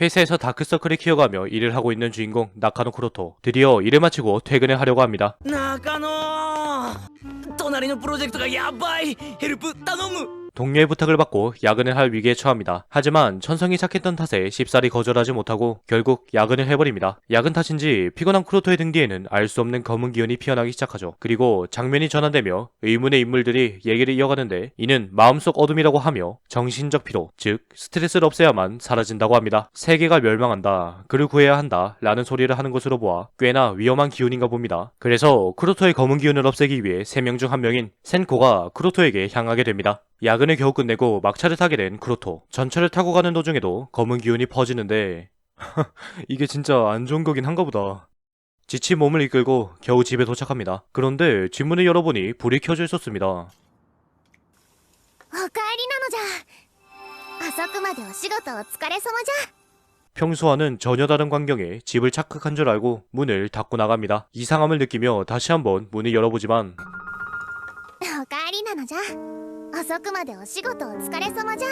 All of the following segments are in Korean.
회사에서 다크서클을 키워가며 일을 하고 있는 주인공 나카노 쿠로토. 드디어 일을 마치고 퇴근을 하려고 합니다. 中野隣のプロジェクトがやばいヘルプ頼む 동료의 부탁을 받고 야근을 할 위기에 처합니다. 하지만 천성이 착했던 탓에 쉽사리 거절하지 못하고 결국 야근을 해버립니다. 야근 탓인지 피곤한 쿠로토의 등 뒤에는 알 수 없는 검은 기운이 피어나기 시작하죠. 그리고 장면이 전환되며 의문의 인물들이 얘기를 이어가는데 이는 마음속 어둠이라고 하며 정신적 피로, 즉 스트레스를 없애야만 사라진다고 합니다. 세계가 멸망한다, 그를 구해야 한다 라는 소리를 하는 것으로 보아 꽤나 위험한 기운인가 봅니다. 그래서 쿠로토의 검은 기운을 없애기 위해 3명 중 한 명인 센코가 쿠로토에게 향하게 됩니다. 야근을 겨우 끝내고 막차를 타게 된 쿠로토. 전철을 타고 가는 도중에도 검은 기운이 퍼지는데 이게 진짜 안 좋은 거긴 한가 보다. 지친 몸을 이끌고 겨우 집에 도착합니다. 그런데 뒷문을 열어보니 불이 켜져 있었습니다. おかえりなのじゃ。遅くまでお仕事お疲れ様じゃ。 평소와는 전혀 다른 광경에 집을 착각한 줄 알고 문을 닫고 나갑니다. 이상함을 느끼며 다시 한번 문을 열어보지만 おかえりなのじゃ。遅くまでお仕事お疲れ様じゃ。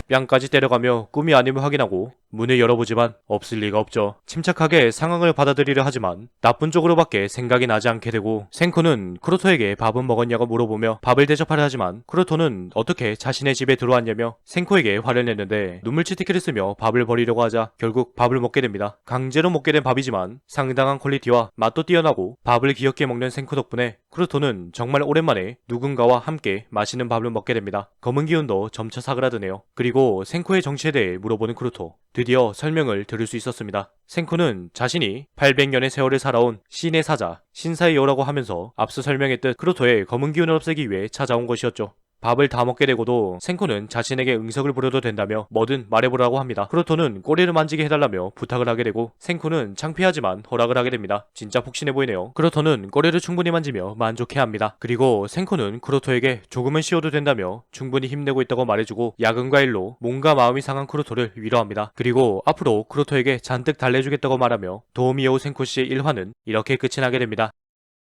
뺨까지 때려가며 꿈이 아님을 확인하고 문을 열어보지만 없을 리가 없죠. 침착하게 상황을 받아들이려 하지만 나쁜 쪽으로밖에 생각이 나지 않게 되고 센코는 쿠로토에게 밥은 먹었냐고 물어보며 밥을 대접하려 하지만 쿠로토는 어떻게 자신의 집에 들어왔냐며 센코에게 화를 냈는데 눈물치 티켓을 쓰며 밥을 버리려고 하자 결국 밥을 먹게 됩니다. 강제로 먹게 된 밥이지만 상당한 퀄리티와 맛도 뛰어나고 밥을 귀엽게 먹는 센코 덕분에 쿠로토는 정말 오랜만에 누군가와 함께 맛있는 밥을 먹게 됩니다. 검은 기운도 점차 사그라드네요. 그리고 센코의 정체에 대해 물어보는 쿠로토. 드디어 설명을 들을 수 있었습니다. 센코는 자신이 800년의 세월을 살아온 신의 사자, 신사이오라고 하면서 앞서 설명했듯 쿠로토의 검은 기운을 없애기 위해 찾아온 것이었죠. 밥을 다 먹게 되고도 센코는 자신에게 응석을 부려도 된다며 뭐든 말해보라고 합니다. 쿠로토는 꼬리를 만지게 해달라며 부탁을 하게 되고 센코는 창피하지만 허락을 하게 됩니다. 진짜 폭신해 보이네요. 쿠로토는 꼬리를 충분히 만지며 만족해합니다. 그리고 센코는 쿠로토에게 조금은 쉬어도 된다며 충분히 힘내고 있다고 말해주고 야근과 일로 몸과 마음이 상한 쿠로토를 위로합니다. 그리고 앞으로 쿠로토에게 잔뜩 달래주겠다고 말하며 도우미여우 센코씨의 일화는 이렇게 끝이 나게 됩니다.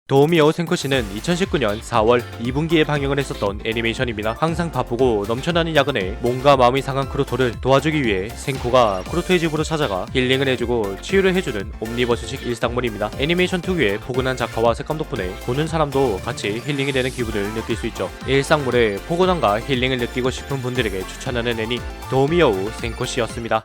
도우미여우 센코씨는 2019년 4월 2분기에 방영을 했었던 애니메이션입니다. 항상 바쁘고 넘쳐나는 야근에 몸과 마음이 상한 쿠로토를 도와주기 위해 센코가 쿠로토의 집으로 찾아가 힐링을 해주고 치유를 해주는 옴니버스식 일상물입니다. 애니메이션 특유의 포근한 작화와 색감 덕분에 보는 사람도 같이 힐링이 되는 기분을 느낄 수 있죠. 일상물의 포근함과 힐링을 느끼고 싶은 분들에게 추천하는 애니 도우미여우 센코씨였습니다.